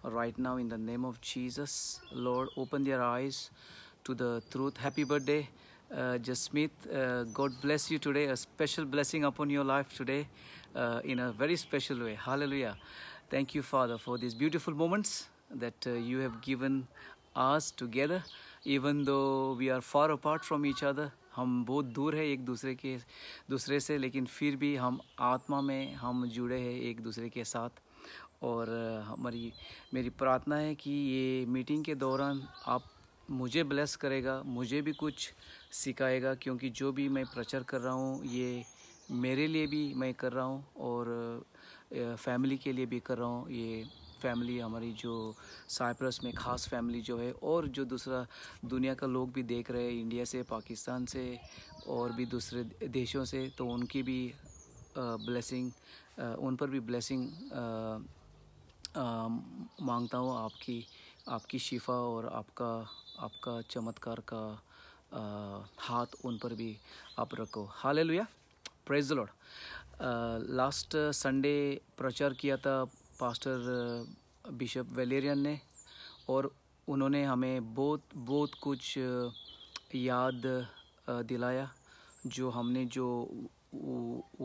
right now in the name of Jesus. Lord, open their eyes to the truth. Happy birthday, Jasmeet. God bless you today. A special blessing upon your life today in a very special way. Hallelujah. Thank you, Father, for these beautiful moments that you have given us together. Even though we are far apart from each other, हम बहुत दूर है एक दूसरे से, लेकिन फिर भी हम आत्मा में हम जुड़े हैं एक दूसरे के साथ। और मेरी प्रार्थना है कि ये मीटिंग के दौरान आप मुझे ब्लेस करेगा, मुझे भी कुछ सिखाएगा, क्योंकि जो भी मैं प्रचार कर रहा हूँ ये मेरे लिए भी मैं कर रहा हूँ और फैमिली के लिए भी कर रहा हूँ। ये फैमिली हमारी जो साइप्रस में ख़ास फैमिली जो है, और जो दूसरा दुनिया का लोग भी देख रहे हैं, इंडिया से, पाकिस्तान से और भी दूसरे देशों से, तो उनकी भी ब्लेसिंग, उन पर भी ब्लेसिंग मांगता हूँ। आपकी शिफा और आपका चमत्कार का हाथ उन पर भी आप रखो। Hallelujah, praise the Lord. Last Sunday प्रचार किया था पास्टर बिशप वेलेरियन ने, और उन्होंने हमें बहुत कुछ याद दिलाया। जो हमने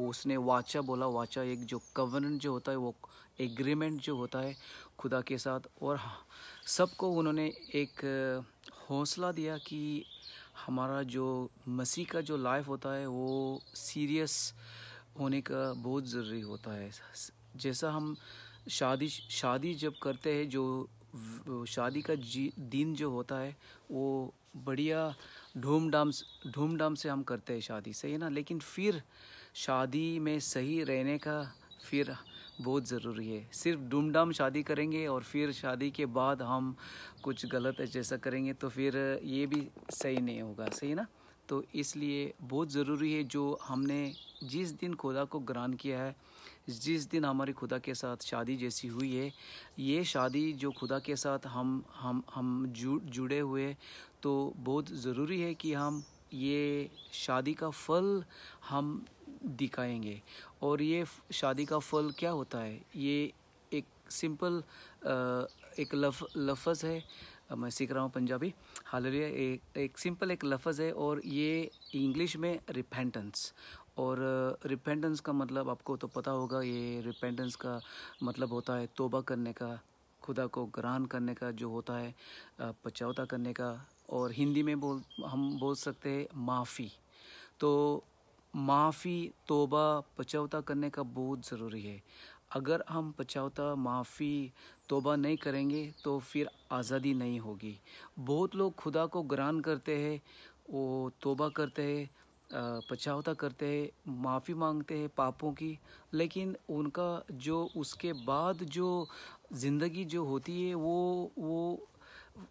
उसने वाचा बोला, वाचा एक जो कवनेंट जो होता है, वो एग्रीमेंट जो होता है खुदा के साथ, और सबको उन्होंने एक हौसला दिया कि हमारा जो मसीह का जो लाइफ होता है वो सीरियस होने का बहुत ज़रूरी होता है। जैसा हम शादी जब करते हैं, जो शादी का दिन जो होता है वो बढ़िया धूमधाम से हम करते हैं शादी, सही है ना। लेकिन फिर शादी में सही रहने का फिर बहुत ज़रूरी है। सिर्फ धूमधाम शादी करेंगे और फिर शादी के बाद हम कुछ गलत जैसा करेंगे तो फिर ये भी सही नहीं होगा, सही है ना। तो इसलिए बहुत ज़रूरी है, जो हमने जिस दिन खुदा को ग्रहण किया है, जिस दिन हमारी खुदा के साथ शादी जैसी हुई है, ये शादी जो खुदा के साथ हम जुड़े हुए, तो बहुत ज़रूरी है कि हम ये शादी का फल हम दिखाएंगे। और ये शादी का फल क्या होता है? ये एक सिंपल एक लफ्ज़ है, मैं सीख रहा हूँ पंजाबी। हालेलुया। एक सिंपल एक लफ्ज़ है, और ये इंग्लिश में रिपेंटेंस। और रिपेंटेंस का मतलब आपको तो पता होगा। ये रिपेंटेंस का मतलब होता है तौबा करने का, खुदा को ग्रहण करने का जो होता है, पछतावा करने का। और हिंदी में हम बोल सकते हैं माफ़ी। तो माफ़ी, तौबा, पछतावा करने का बहुत ज़रूरी है। अगर हम पछतावा, माफ़ी, तौबा नहीं करेंगे तो फिर आज़ादी नहीं होगी। बहुत लोग खुदा को ग्रहण करते हैं, वो तौबा करते हैं, पछतावा करते हैं, माफ़ी मांगते हैं पापों की, लेकिन उनका जो उसके बाद जो ज़िंदगी जो होती है वो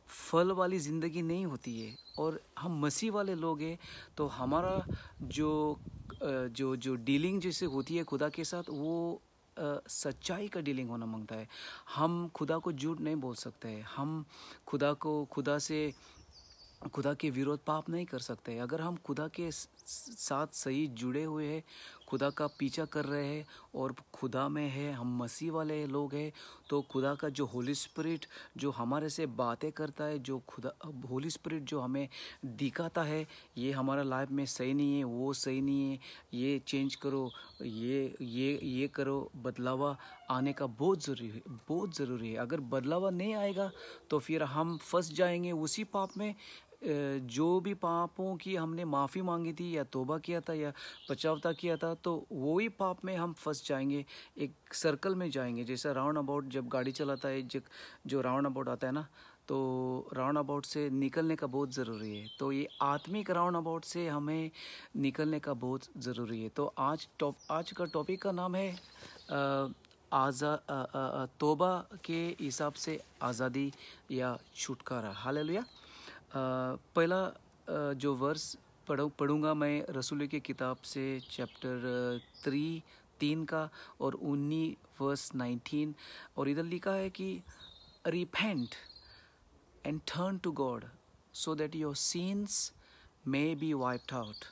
फल वाली ज़िंदगी नहीं होती है। और हम मसीह वाले लोग हैं, तो हमारा जो डीलिंग जैसे होती है खुदा के साथ, वो सच्चाई का डीलिंग होना मांगता है। हम खुदा को झूठ नहीं बोल सकते हैं। हम खुदा के विरोध पाप नहीं कर सकते। अगर हम खुदा के साथ सही जुड़े हुए हैं, खुदा का पीछा कर रहे हैं और खुदा में है, हम मसीह वाले लोग हैं, तो खुदा का जो होली स्पिरिट जो हमारे से बातें करता है, जो खुदा होली स्पिरिट जो हमें दिखाता है, ये हमारा लाइफ में सही नहीं है, वो सही नहीं है, ये चेंज करो, ये करो, बदलावा आने का बहुत ज़रूरी है। अगर बदलावा नहीं आएगा तो फिर हम फंस जाएंगे उसी पाप में। जो भी पापों की हमने माफ़ी मांगी थी, या तौबा किया था, या पछतावा किया था, तो वही पाप में हम फंस जाएंगे, एक सर्कल में जाएंगे। जैसा राउंड अबाउट जब गाड़ी चलाता है, जो राउंड अबाउट आता है ना, तो राउंड अबाउट से निकलने का बहुत ज़रूरी है। तो ये आत्मिक राउंड अबाउट से हमें निकलने का बहुत ज़रूरी है। तो आज का टॉपिक का नाम है तौबा के हिसाब से आज़ादी या छुटकारा। हालेलुया। पहला जो वर्स पढ़ूंगा मैं रसूल की किताब से, चैप्टर 3 का और 19 और इधर लिखा है कि repent and turn to God so that your sins may be wiped out,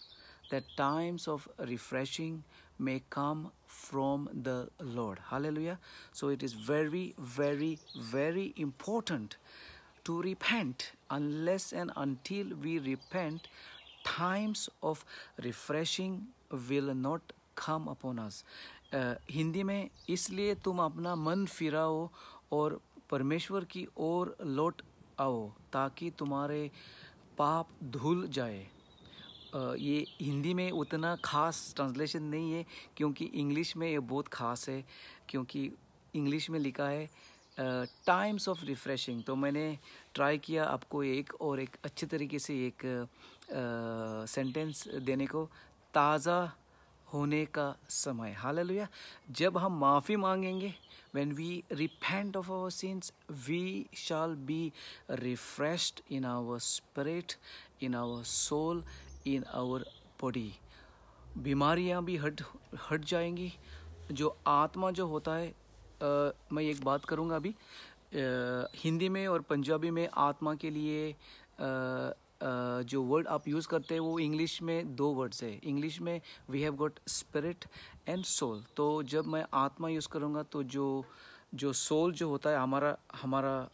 that times of refreshing may come from the Lord. Hallelujah. So it is very, very, very important to repent. Unless and until we repent, times of refreshing will not come upon us. Hindi में, इसलिए तुम अपना मन फिराओ और परमेश्वर की ओर लौट आओ ताकि तुम्हारे पाप धुल जाए. ये हिंदी में उतना खास ट्रांसलेशन नहीं है, क्योंकि इंग्लिश में ये बहुत खास है, क्योंकि इंग्लिश में लिखा है टाइम्स ऑफ रिफ्रेशिंग. तो मैंने ट्राई किया आपको एक अच्छे तरीके से एक सेंटेंस देने को. ताज़ा होने का समय. हालेलुया. जब हम माफ़ी मांगेंगे, when we repent of our sins, we shall be refreshed in our spirit, in our soul, in our body. बीमारियां भी हट जाएंगी. जो आत्मा जो होता है, मैं एक बात करूंगा अभी. हिंदी में और पंजाबी में आत्मा के लिए जो वर्ड आप यूज़ करते हैं वो इंग्लिश में 2 वर्ड्स है. इंग्लिश में we have got spirit and soul. तो जब मैं आत्मा यूज़ करूँगा तो जो सोल जो होता है हमारा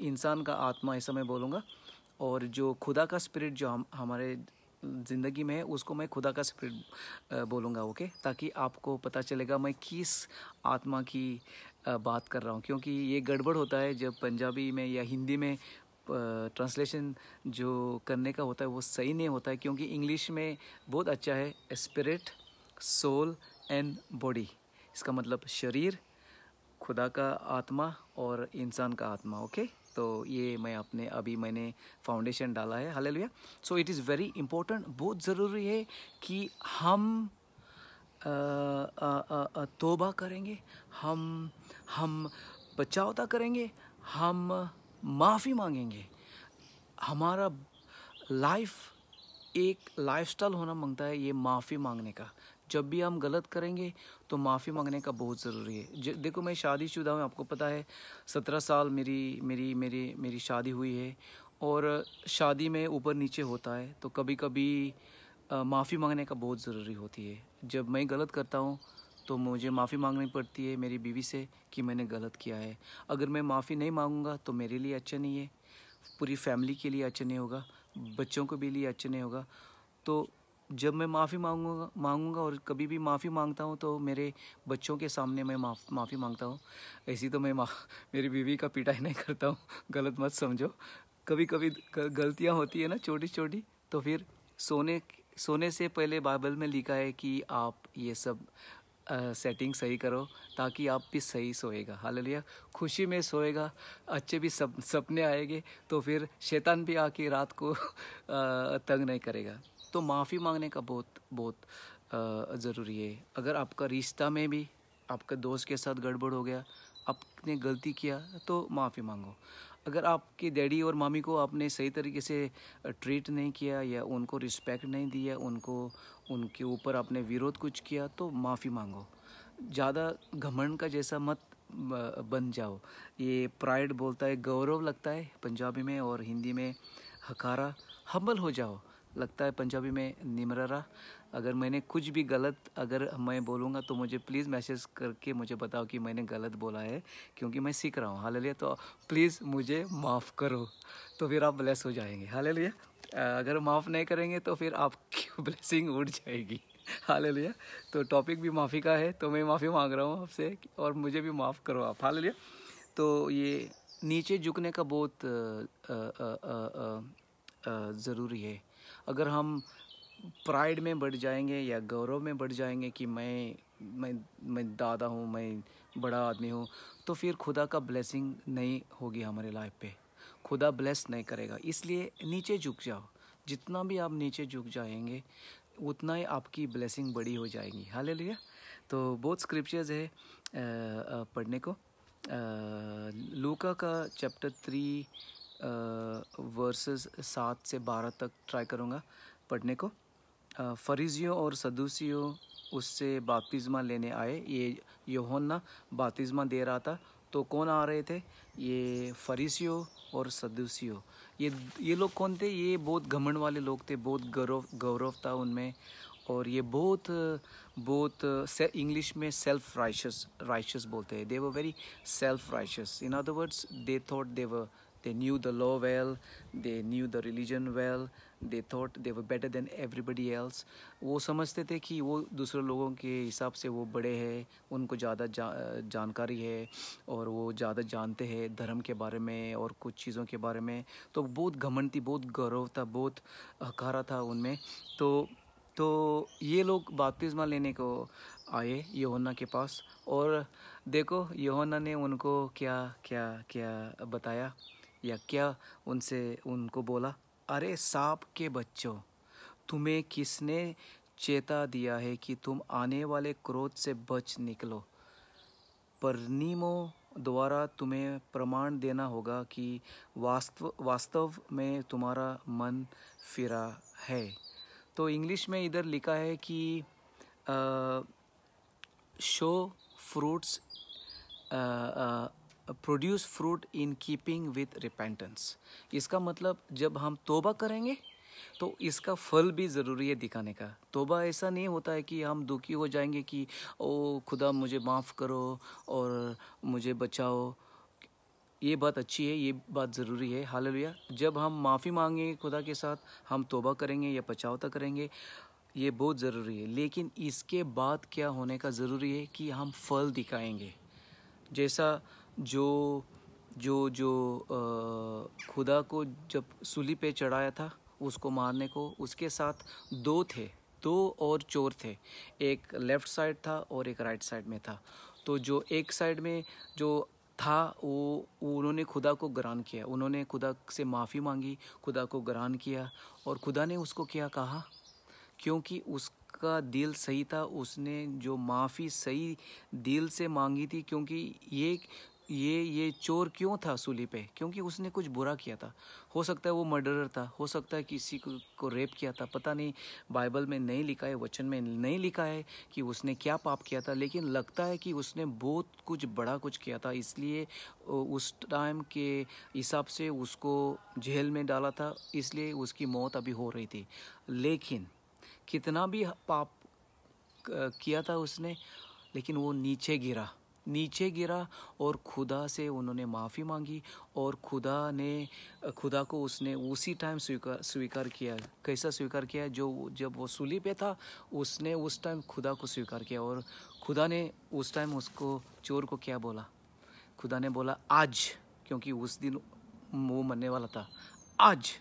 इंसान का आत्मा, ऐसा मैं बोलूँगा. और जो खुदा का स्पिरिट जो हमारे ज़िंदगी में है, उसको मैं खुदा का स्पिरिट बोलूँगा. ओके, ताकि आपको पता चलेगा मैं किस आत्मा की बात कर रहा हूँ. क्योंकि ये गड़बड़ होता है जब पंजाबी में या हिंदी में ट्रांसलेशन जो करने का होता है वो सही नहीं होता है. क्योंकि इंग्लिश में बहुत अच्छा है, स्पिरिट, सोल एंड बॉडी. इसका मतलब शरीर, खुदा का आत्मा और इंसान का आत्मा. ओके, तो ये मैंने फाउंडेशन डाला है. Hallelujah. So it is very important. बहुत ज़रूरी है कि हम तौबा करेंगे, हम बचावता करेंगे, हम माफ़ी मांगेंगे. हमारा लाइफ एक लाइफस्टाइल होना मांगता है ये माफ़ी मांगने का. जब भी हम गलत करेंगे तो माफ़ी मांगने का बहुत ज़रूरी है. देखो, मैं शादीशुदा हूँ, आपको पता है. 17 साल मेरी शादी हुई है. और शादी में ऊपर नीचे होता है, तो कभी कभी माफ़ी मांगने का बहुत ज़रूरी होती है. जब मैं गलत करता हूँ तो मुझे माफ़ी मांगनी पड़ती है मेरी बीवी से कि मैंने गलत किया है. अगर मैं माफ़ी नहीं मांगूंगा तो मेरे लिए अच्छा नहीं है, पूरी फैमिली के लिए अच्छा नहीं होगा, बच्चों को भी लिए अच्छा नहीं होगा. तो जब मैं माफ़ी मांगूंगा और कभी भी माफ़ी मांगता हूँ तो मेरे बच्चों के सामने मैं माफ़ी मांगता हूँ. ऐसी तो मैं मेरी बीवी का पिटाई नहीं करता हूँ, गलत मत समझो. कभी कभी गलतियाँ होती है ना, छोटी छोटी. तो फिर सोने से पहले बाइबल में लिखा है कि आप ये सब सेटिंग सही करो ताकि आप भी सही सोएगा. हालेलुया. खुशी में सोएगा, अच्छे भी सपने आएंगे, तो फिर शैतान भी आके रात को तंग नहीं करेगा. तो माफ़ी मांगने का बहुत ज़रूरी है. अगर आपका रिश्ता में भी आपका दोस्त के साथ गड़बड़ हो गया, आपने गलती किया, तो माफ़ी मांगो. अगर आपके डैडी और मामी को आपने सही तरीके से ट्रीट नहीं किया या उनको रिस्पेक्ट नहीं दिया, उनके ऊपर आपने विरोध कुछ किया, तो माफ़ी मांगो. ज़्यादा घमंड का जैसा मत बन जाओ. ये प्राइड बोलता है, गौरव लगता है पंजाबी में, और हिंदी में हकारा. हम्बल हो जाओ लगता है पंजाबी में निमररा. अगर मैंने कुछ भी गलत अगर मैं बोलूँगा तो मुझे प्लीज़ मैसेज करके मुझे बताओ कि मैंने गलत बोला है, क्योंकि मैं सीख रहा हूँ. हालेलुया. तो प्लीज़ मुझे माफ़ करो, तो फिर आप ब्लेस हो जाएंगे. हालेलुया. अगर माफ़ नहीं करेंगे तो फिर आपकी ब्लेसिंग उड़ जाएगी. हालेलुया. तो टॉपिक भी माफ़ी का है, तो मैं माफ़ी मांग रहा हूँ आपसे, और मुझे भी माफ़ करो आप. हालेलुया. तो ये नीचे झुकने का बहुत ज़रूरी है. अगर हम प्राइड में बढ़ जाएंगे या गौरव में बढ़ जाएंगे कि मैं दादा हूँ, मैं बड़ा आदमी हूँ, तो फिर खुदा का ब्लेसिंग नहीं होगी हमारे लाइफ पे. खुदा ब्लेस नहीं करेगा. इसलिए नीचे झुक जाओ. जितना भी आप नीचे झुक जाएंगे उतना ही आपकी ब्लेसिंग बड़ी हो जाएगी. हालेलुया. तो बहुत स्क्रिप्चर्स है पढ़ने को. लूका का चैप्टर 3 वर्सेस 7 से 12 तक ट्राई करूँगा पढ़ने को. फरीसियों और सदूसियों उससे बपतिस्मा लेने आए. ये यूहन्ना बपतिस्मा दे रहा था. तो कौन आ रहे थे? ये फरीसियों और सदूसियों. ये लोग कौन थे? ये बहुत घमंड वाले लोग थे, बहुत गौरव था उनमें. और ये बहुत बहुत इंग्लिश में सेल्फ राइशियस बोलते हैं. They were very self righteous. In other words they thought they knew the law well, they knew the religion well, they thought they were better than everybody else. वो समझते थे कि वो दूसरे लोगों के हिसाब से वो बड़े हैं, उनको ज़्यादा जानकारी है और वो ज़्यादा जानते हैं धर्म के बारे में और कुछ चीज़ों के बारे में. तो बहुत घमंड थी, बहुत गौरव था, बहुत हकारा था उनमें. तो ये लोग बपतिस्मा लेने को आए यूहन्ना के पास. और देखो यूहन्ना ने उनको क्या क्या क्या बताया या क्या उनको बोला. अरे सांप के बच्चों, तुम्हें किसने चेता दिया है कि तुम आने वाले क्रोध से बच निकलो. परिणियों द्वारा तुम्हें प्रमाण देना होगा कि वास्तव में तुम्हारा मन फिरा है. तो इंग्लिश में इधर लिखा है कि show fruits produce fruit in keeping with repentance. इसका मतलब जब हम तौबा करेंगे तो इसका फल भी ज़रूरी है दिखाने का. तौबा ऐसा नहीं होता है कि हम दुखी हो जाएंगे कि ओ खुदा मुझे माफ़ करो और मुझे बचाओ. ये बात अच्छी है, ये बात ज़रूरी है. हालेलुया. जब हम माफ़ी मांगेंगे खुदा के साथ, हम तौबा करेंगे या पछतावा करेंगे, ये बहुत ज़रूरी है. लेकिन इसके बाद क्या होने का ज़रूरी है कि हम फल दिखाएंगे. जैसा जो खुदा को जब सूली पे चढ़ाया था उसको मारने को, उसके साथ दो और चोर थे. एक लेफ़्ट साइड था और एक राइट साइड में था. तो जो एक साइड में जो था वो उन्होंने खुदा को ग्रहण किया, उन्होंने खुदा से माफ़ी मांगी, खुदा को ग्रहण किया. और खुदा ने उसको क्या कहा, क्योंकि उसका दिल सही था, उसने जो माफ़ी सही दिल से मांगी थी. क्योंकि ये चोर क्यों था सूली पे, क्योंकि उसने कुछ बुरा किया था. हो सकता है वो मर्डरर था, हो सकता है किसी को रेप किया था, पता नहीं. बाइबल में नहीं लिखा है, वचन में नहीं लिखा है कि उसने क्या पाप किया था. लेकिन लगता है कि उसने बहुत कुछ बड़ा कुछ किया था, इसलिए उस टाइम के हिसाब से उसको जेल में डाला था, इसलिए उसकी मौत अभी हो रही थी. लेकिन कितना भी पाप किया था उसने, लेकिन वो नीचे गिरा और खुदा से उन्होंने माफ़ी मांगी. और खुदा को उसने उसी टाइम स्वीकार किया. कैसा स्वीकार किया? जब वो सूली पे था उसने उस टाइम खुदा को स्वीकार किया. और खुदा ने उस टाइम उसको, चोर को क्या बोला? खुदा ने बोला आज, क्योंकि उस दिन वो मरने वाला था, आज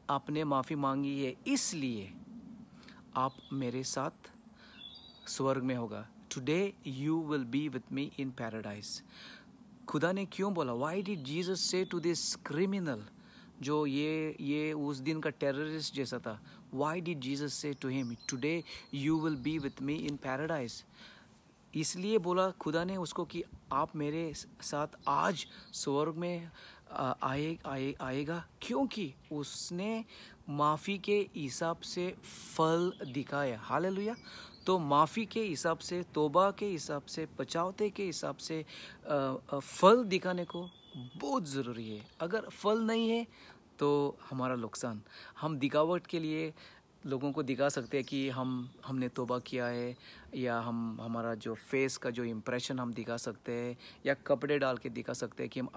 आपने माफ़ी मांगी है इसलिए आप मेरे साथ स्वर्ग में होगा. Today you will be with me in paradise. खुदा ने क्यों बोला? Why did Jesus say to this criminal, जो ये उस दिन का टेररिस्ट जैसा था, why did Jesus say to him today you will be with me in paradise? इसलिए बोला खुदा ने उसको कि आप मेरे साथ आज स्वर्ग में आएगा, क्योंकि उसने माफ़ी के हिसाब से फल दिखाया. हालेलुया. तो माफ़ी के हिसाब से, तौबा के हिसाब से, पछतावे के हिसाब से फल दिखाने को बहुत ज़रूरी है. अगर फल नहीं है तो हमारा नुकसान. हम दिखावट के लिए लोगों को दिखा सकते हैं कि हमने तौबा किया है, या हमारा जो फेस का जो इम्प्रेशन हम दिखा सकते हैं, या कपड़े डाल के दिखा सकते हैं कि हम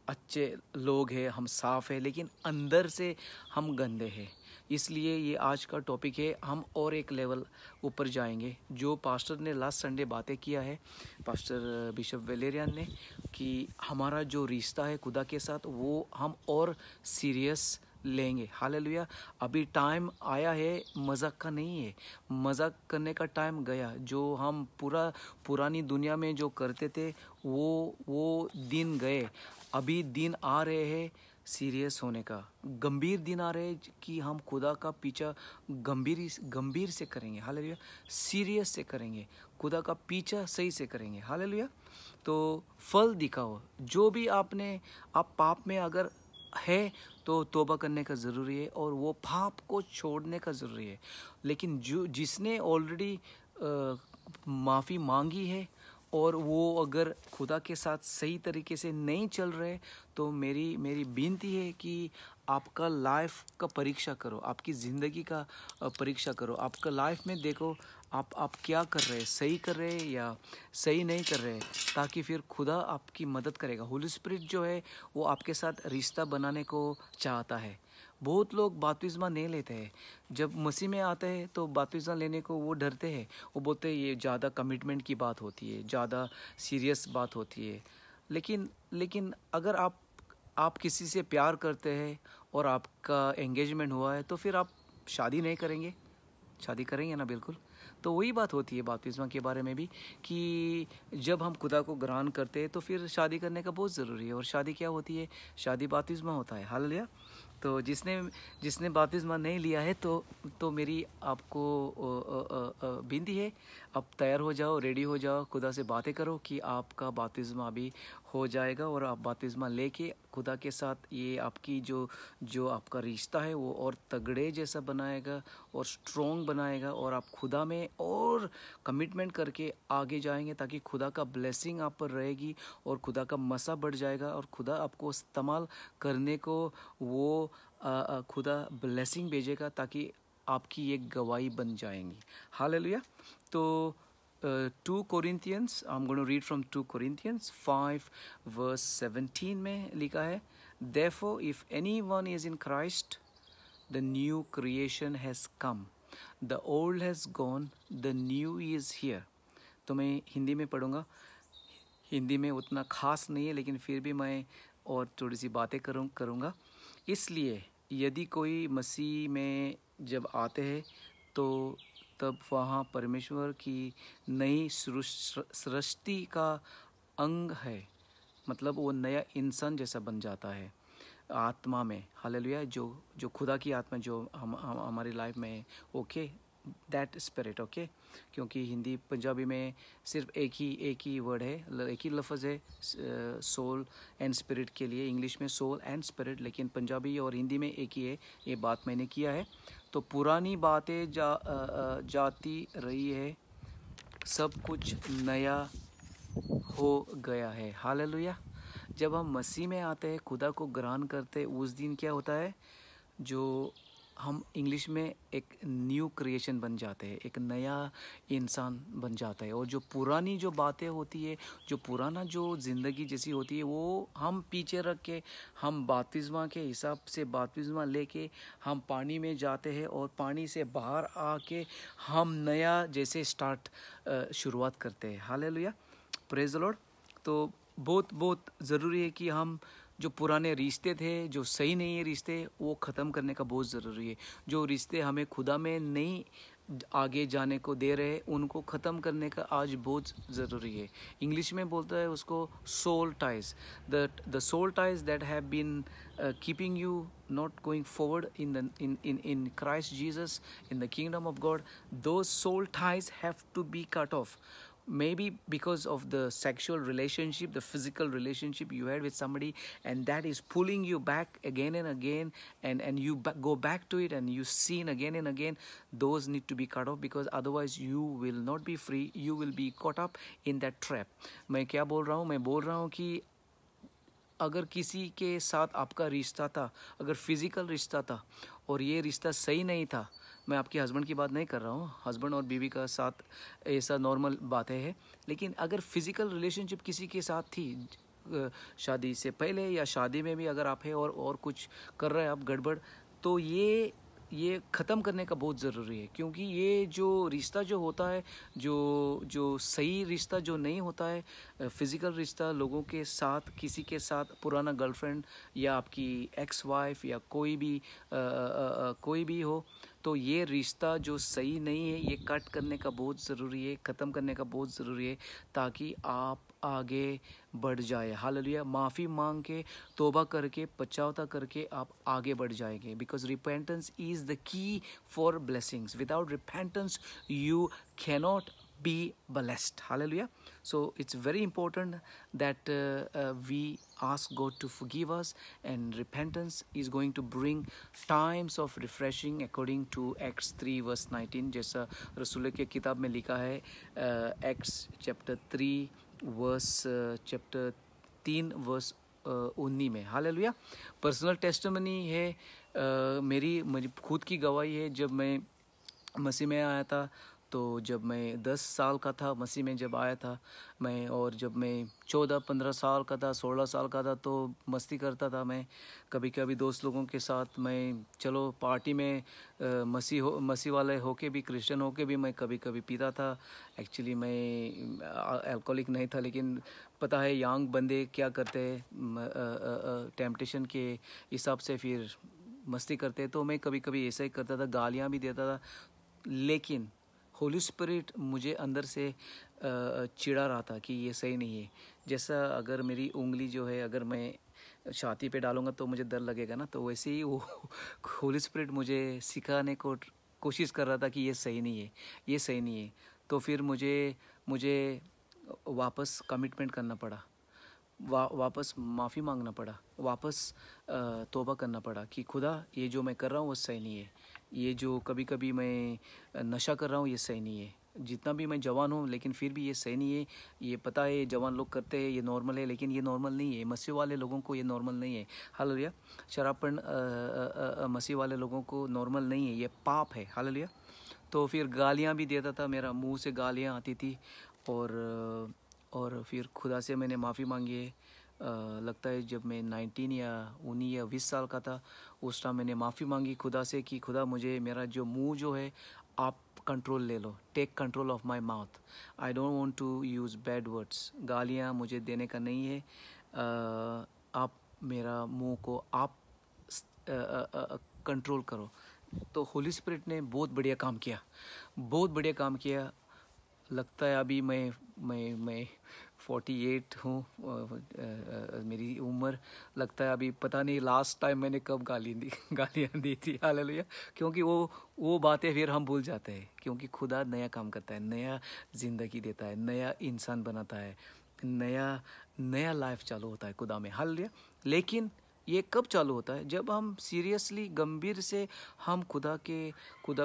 अच्छे लोग हैं, हम साफ़ हैं, लेकिन अंदर से हम गंदे हैं. इसलिए ये आज का टॉपिक है. हम और एक लेवल ऊपर जाएंगे. जो पास्टर ने लास्ट संडे बातें किया है, पास्टर बिशप वेलेरियन ने, कि हमारा जो रिश्ता है खुदा के साथ वो हम और सीरियस लेंगे. हालेलुया. अभी टाइम आया है, मजाक का नहीं है. मजाक करने का टाइम गया. जो हम पुरानी दुनिया में जो करते थे वो दिन गए. अभी दिन आ रहे हैं सीरियस होने का, गंभीर दिन आ रहे हैं कि हम खुदा का पीछा गंभीर से करेंगे. हालेलुया. सीरियस से करेंगे, खुदा का पीछा सही से करेंगे. हालेलुया. तो फल दिखाओ. जो भी आप पाप में अगर है तो तौबा करने का ज़रूरी है, और वो पाप को छोड़ने का ज़रूरी है. लेकिन जिसने ऑलरेडी माफ़ी मांगी है और वो अगर खुदा के साथ सही तरीके से नहीं चल रहे, तो मेरी विनती है कि आपका लाइफ का परीक्षा करो, आपकी ज़िंदगी का परीक्षा करो। आपका लाइफ में देखो आप क्या कर रहे हैं, सही कर रहे हैं या सही नहीं कर रहे हैं, ताकि फिर खुदा आपकी मदद करेगा। होली स्पिरिट जो है वो आपके साथ रिश्ता बनाने को चाहता है। बहुत लोग बपतिस्मा नहीं लेते हैं, जब मसीह में आते हैं तो बपतिस्मा लेने को वो डरते हैं। वो बोलते हैं ये ज़्यादा कमिटमेंट की बात होती है, ज़्यादा सीरियस बात होती है। लेकिन अगर आप किसी से प्यार करते हैं और आपका एंगेजमेंट हुआ है, तो फिर आप शादी नहीं करेंगे? शादी करेंगे ना, बिल्कुल। तो वही बात होती है बपतिस्मा के बारे में भी, कि जब हम खुदा को ग्रहण करते हैं तो फिर शादी करने का बहुत ज़रूरी है। और शादी क्या होती है? शादी बपतिस्मा होता है। हालेलुया। तो जिसने बपतिस्मा नहीं लिया है, तो मेरी आपको विनती है, आप तैयार हो जाओ, रेडी हो जाओ, खुदा से बातें करो कि आपका बपतिस्मा भी हो जाएगा और आप बपतिस्मा लेके खुदा के साथ ये आपकी जो आपका रिश्ता है वो और तगड़े जैसा बनाएगा और स्ट्रॉन्ग बनाएगा, और आप खुदा में और कमिटमेंट करके आगे जाएंगे, ताकि खुदा का ब्लेसिंग आप पर रहेगी और खुदा का मसा बढ़ जाएगा और खुदा आपको इस्तेमाल करने को वो खुदा ब्लेसिंग भेजेगा, ताकि आपकी एक गवाही बन जाएंगी। हालेलुया। तो 2 Corinthians, I'm going to read from 2 Corinthians 5 verse 17 में लिखा है, Therefore if anyone is in Christ, the new creation has come, the old has gone, the new is here। तो मैं हिंदी में पढ़ूँगा। हिंदी में उतना खास नहीं है, लेकिन फिर भी मैं और थोड़ी सी बातें करूँगा। इसलिए यदि कोई मसीह में जब आते हैं, तो तब वहाँ परमेश्वर की नई सृष्टि का अंग है, मतलब वो नया इंसान जैसा बन जाता है आत्मा में। हालेलुया। जो खुदा की आत्मा जो हमारी लाइफ में है, ओके, दैट स्पिरिट, ओके। क्योंकि हिंदी पंजाबी में सिर्फ एक ही वर्ड है, एक ही लफ्ज़ है सोल एंड स्पिरिट के लिए। इंग्लिश में सोल एंड स्पिरिट, लेकिन पंजाबी और हिंदी में एक ही है। ये बात मैंने किया है। तो पुरानी बातें जाती रही है, सब कुछ नया हो गया है। हालेलुया। जब हम मसीह में आते हैं, खुदा को ग्रहण करते, उस दिन क्या होता है? जो हम इंग्लिश में एक न्यू क्रिएशन बन जाते हैं, एक नया इंसान बन जाता है। और जो पुरानी जो बातें होती है, जो पुराना जो ज़िंदगी जैसी होती है, वो हम पीछे रख के हम बपतिस्मा के हिसाब से बपतिस्मा लेके हम पानी में जाते हैं, और पानी से बाहर आके हम नया जैसे शुरुआत करते हैं। Hallelujah, praise the Lord. तो बहुत ज़रूरी है कि हम जो पुराने रिश्ते थे, जो सही नहीं है रिश्ते, वो ख़त्म करने का बहुत ज़रूरी है। जो रिश्ते हमें खुदा में नहीं आगे जाने को दे रहे, उनको ख़त्म करने का आज बहुत ज़रूरी है। इंग्लिश में बोलता है उसको soul ties, the soul ties that have been keeping you not going forward in Christ Jesus, in the kingdom of God. Those soul ties have to be cut off. Maybe because of the sexual relationship, the physical relationship you had with somebody, and that is pulling you back again and again, and you go back to it and you sin again and again. Those need to be cut off, because otherwise you will not be free. You will be caught up in that trap. मैं क्या बोल रहा हूँ? मैं बोल रहा हूँ कि अगर किसी के साथ आपका रिश्ता था, अगर फिजिकल रिश्ता था और ये रिश्ता सही नहीं था, मैं आपके हस्बैंड की बात नहीं कर रहा हूँ, हस्बैंड और बीवी का साथ ऐसा नॉर्मल बातें है, लेकिन अगर फिजिकल रिलेशनशिप किसी के साथ थी शादी से पहले या शादी में भी अगर आप है और कुछ कर रहे हैं आप गड़बड़, तो ये ख़त्म करने का बहुत ज़रूरी है। क्योंकि ये जो रिश्ता जो होता है, जो सही रिश्ता जो नहीं होता है, फिज़िकल रिश्ता लोगों के साथ, किसी के साथ, पुराना गर्लफ्रेंड या आपकी एक्स वाइफ या कोई भी हो, तो ये रिश्ता जो सही नहीं है, ये कट करने का बहुत ज़रूरी है, ख़त्म करने का बहुत ज़रूरी है, ताकि आप आगे बढ़ जाए। हालेलुया। माफ़ी मांग के, तौबा करके, पछतावा करके आप आगे बढ़ जाएंगे। Because repentance is the key for blessings. Without repentance you cannot be blessed. Hallelujah. So it's very important that we ask God to forgive us, and repentance is going to bring times of refreshing according to Acts 3 verse 19, जैसा रसूल की किताब में लिखा है, Acts chapter 3 verse chapter 3 verse 19 में. Hallelujah. Personal testimony है, मेरी खुद की गवाही है. जब मैं मसीह में आया था, तो जब मैं 10 साल का था मसीह में जब आया था मैं, और जब मैं 14-15 साल का था, 16 साल का था, तो मस्ती करता था मैं. कभी कभी दोस्त लोगों के साथ मैं चलो पार्टी में मसीह वाले होके भी, क्रिश्चियन होके भी मैं कभी कभी पीता था. एक्चुअली मैं अल्कोहलिक नहीं था, लेकिन पता है यंग बंदे क्या करते हैं, टेम्पटेशन के हिसाब से फिर मस्ती करते हैं. तो मैं कभी कभी ऐसा ही करता था, गालियाँ भी देता था. लेकिन होली स्पिरिट मुझे अंदर से चिढ़ा रहा था कि ये सही नहीं है. जैसा अगर मेरी उंगली जो है अगर मैं छाती पे डालूंगा तो मुझे डर लगेगा ना, तो वैसे ही वो होली स्पिरिट मुझे सिखाने को कोशिश कर रहा था कि ये सही नहीं है, ये सही नहीं है. तो फिर मुझे वापस कमिटमेंट करना पड़ा, वापस माफ़ी मांगना पड़ा, वापस तौबा करना पड़ा कि खुदा ये जो मैं कर रहा हूँ वो सही नहीं है. ये जो कभी कभी मैं नशा कर रहा हूँ ये सही नहीं है. जितना भी मैं जवान हूँ लेकिन फिर भी ये सही नहीं है. ये पता है जवान लोग करते हैं, ये नॉर्मल है, लेकिन ये नॉर्मल नहीं है. मसीह वाले लोगों को ये नॉर्मल नहीं है. हालेलुया. शराबपन मसीह वाले लोगों को नॉर्मल नहीं है, ये पाप है. हालेलुया. तो फिर गालियाँ भी देता था, मेरा मुंह से गालियाँ आती थी. और फिर खुदा से मैंने माफ़ी मांगी है. लगता है जब मैं 19 या 19 या 20 साल का था, उस टाइम मैंने माफ़ी मांगी खुदा से कि खुदा मुझे मेरा जो मुंह जो है आप कंट्रोल ले लो, take control of my mouth. I don't want to use bad words. गालियाँ मुझे देने का नहीं है. आप मेरा मुंह को आप कंट्रोल करो. तो होली स्पिरिट ने बहुत बढ़िया काम किया, बहुत बढ़िया काम किया. लगता है अभी मैं 48 हूँ, मेरी उम्र. लगता है अभी पता नहीं लास्ट टाइम मैंने कब गालियाँ दी थी. हालेलुया. क्योंकि वो बातें फिर हम भूल जाते हैं, क्योंकि खुदा नया काम करता है, नया ज़िंदगी देता है, नया इंसान बनाता है, नया लाइफ चालू होता है खुदा में. हालेलुया. लेकिन ये कब चालू होता है? जब हम सीरियसली गंभीर से हम खुदा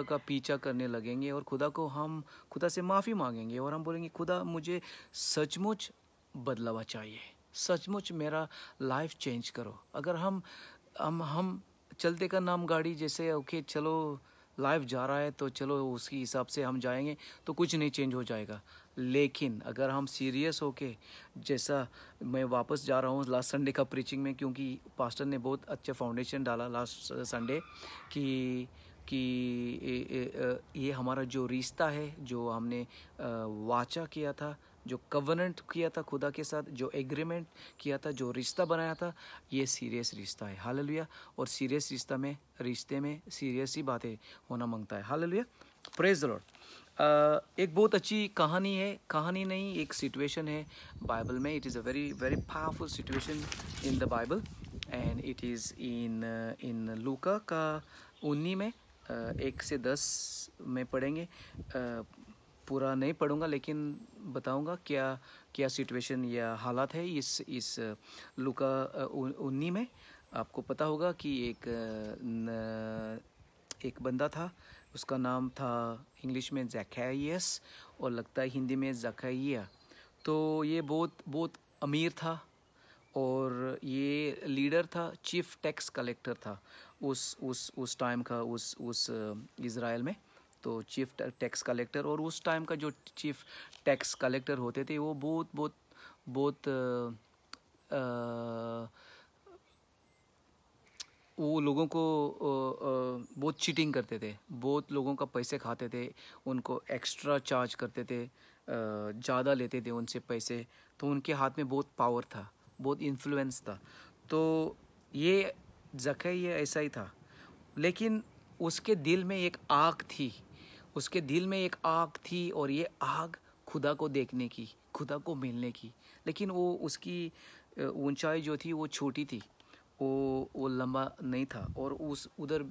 का पीछा करने लगेंगे, और खुदा से माफ़ी मांगेंगे, और हम बोलेंगे खुदा मुझे सचमुच बदलावा चाहिए, सचमुच मेरा लाइफ चेंज करो. अगर हम चलते का नाम गाड़ी जैसे ओके चलो लाइफ जा रहा है तो चलो उसके हिसाब से हम जाएंगे तो कुछ नहीं चेंज हो जाएगा. लेकिन अगर हम सीरियस होके, जैसा मैं वापस जा रहा हूँ लास्ट संडे का प्रीचिंग में, क्योंकि पास्टर ने बहुत अच्छा फाउंडेशन डाला लास्ट संडे कि ये हमारा जो रिश्ता है, जो हमने वाचा किया था, जो कवनेंट किया था खुदा के साथ, जो एग्रीमेंट किया था, जो रिश्ता बनाया था, ये सीरियस रिश्ता है. हालेलुया. और सीरियस रिश्ते में सीरियस ही बातें होना मांगता है. हालेलुया. Praise the Lord. एक बहुत अच्छी कहानी है, कहानी नहीं एक सिचुएशन है बाइबल में. It is a very very powerful situation in the Bible, and it is in लूका का 19 में 1 से 10 में पढ़ेंगे. पूरा नहीं पढ़ूंगा, लेकिन बताऊंगा क्या सिचुएशन या हालात है इस लूका 19 में. आपको पता होगा कि एक बंदा था, उसका नाम था इंग्लिश में ज़कैयस, और लगता है हिंदी में ज़कैया. तो ये बहुत अमीर था, और ये लीडर था, चीफ टैक्स कलेक्टर था उस टाइम का, उस इज़राइल में. तो चीफ टैक्स कलेक्टर, और उस टाइम का जो चीफ टैक्स कलेक्टर होते थे वो बहुत वो लोगों को बहुत चीटिंग करते थे, बहुत लोगों का पैसे खाते थे, उनको एक्स्ट्रा चार्ज करते थे, ज़्यादा लेते थे उनसे पैसे. तो उनके हाथ में बहुत पावर था, बहुत इन्फ्लुएंस था. तो ये ज़कैया ऐसा ही था, लेकिन उसके दिल में एक आग थी, और ये आग खुदा को देखने की, खुदा को मिलने की. लेकिन वो उसकी ऊंचाई जो थी वो छोटी थी, वो लंबा नहीं था, और उधर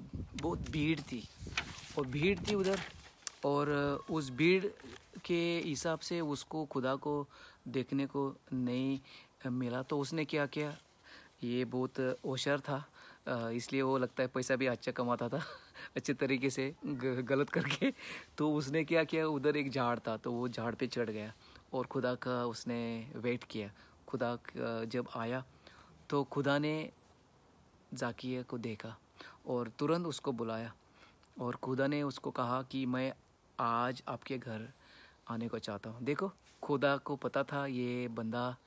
बहुत भीड़ थी उधर. और उस भीड़ के हिसाब से उसको खुदा को देखने को नहीं मिला। तो उसने क्या किया, ये बहुत होशियार था, इसलिए वो लगता है पैसा भी अच्छा कमाता था अच्छे तरीके से गलत करके। तो उसने क्या किया, उधर एक झाड़ था तो वो झाड़ पे चढ़ गया और खुदा का उसने वेट किया। खुदा जब आया तो खुदा ने ज़ाकिया को देखा और तुरंत उसको बुलाया और खुदा ने उसको कहा कि मैं आज आपके घर आने को चाहता हूँ। देखो, खुदा को पता था ये बंदा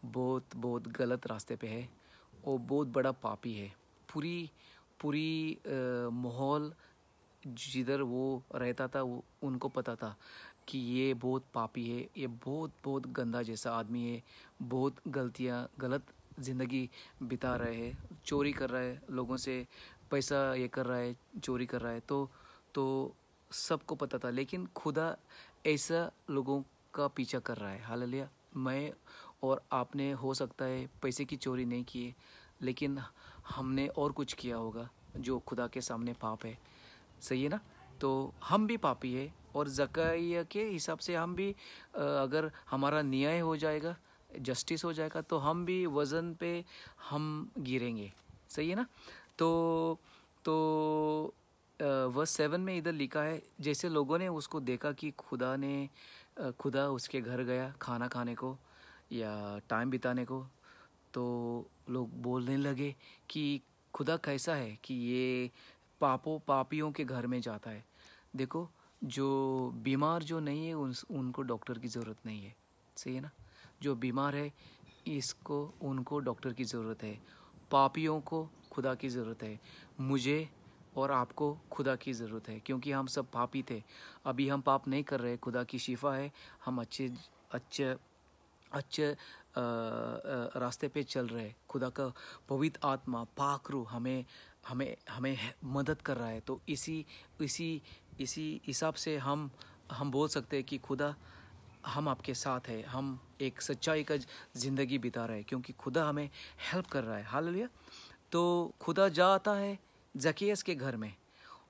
बहुत बहुत गलत रास्ते पे है और बहुत बड़ा पापी है। पूरी पूरी माहौल जिधर वो रहता था वो उनको पता था कि ये बहुत पापी है, ये बहुत बहुत गंदा जैसा आदमी है, बहुत गलत ज़िंदगी बिता रहे है, चोरी कर रहा है, लोगों से पैसा ये कर रहा है, चोरी कर रहा है। तो सबको पता था, लेकिन खुदा ऐसा लोगों का पीछा कर रहा है। हालेलुया। मैं और आपने हो सकता है पैसे की चोरी नहीं किए, लेकिन हमने और कुछ किया होगा जो खुदा के सामने पाप है। सही है ना? तो हम भी पापी है और ज़कारिया के हिसाब से हम भी अगर हमारा न्याय हो जाएगा, जस्टिस हो जाएगा, तो हम भी वज़न पे हम गिरेंगे। सही है ना? तो वर्स 7 में इधर लिखा है, जैसे लोगों ने उसको देखा कि खुदा उसके घर गया खाना खाने को या टाइम बिताने को, तो लोग बोलने लगे कि खुदा कैसा है कि ये पापियों के घर में जाता है। देखो, जो बीमार जो नहीं है उनको डॉक्टर की ज़रूरत नहीं है। सही है ना? जो बीमार है उनको डॉक्टर की ज़रूरत है। पापियों को खुदा की ज़रूरत है। मुझे और आपको खुदा की ज़रूरत है, क्योंकि हम सब पापी थे। अभी हम पाप नहीं कर रहे, खुदा की शिफा है, हम अच्छे रास्ते पे चल रहे। खुदा का पवित्र आत्मा पाक रूह हमें हमें हमें मदद कर रहा है। तो इसी इसी इसी हिसाब से हम बोल सकते हैं कि खुदा हम आपके साथ है, हम एक सच्चाई का ज़िंदगी बिता रहे हैं, क्योंकि खुदा हमें हेल्प कर रहा है। हालेलुया। तो खुदा जाता है ज़कियस के घर में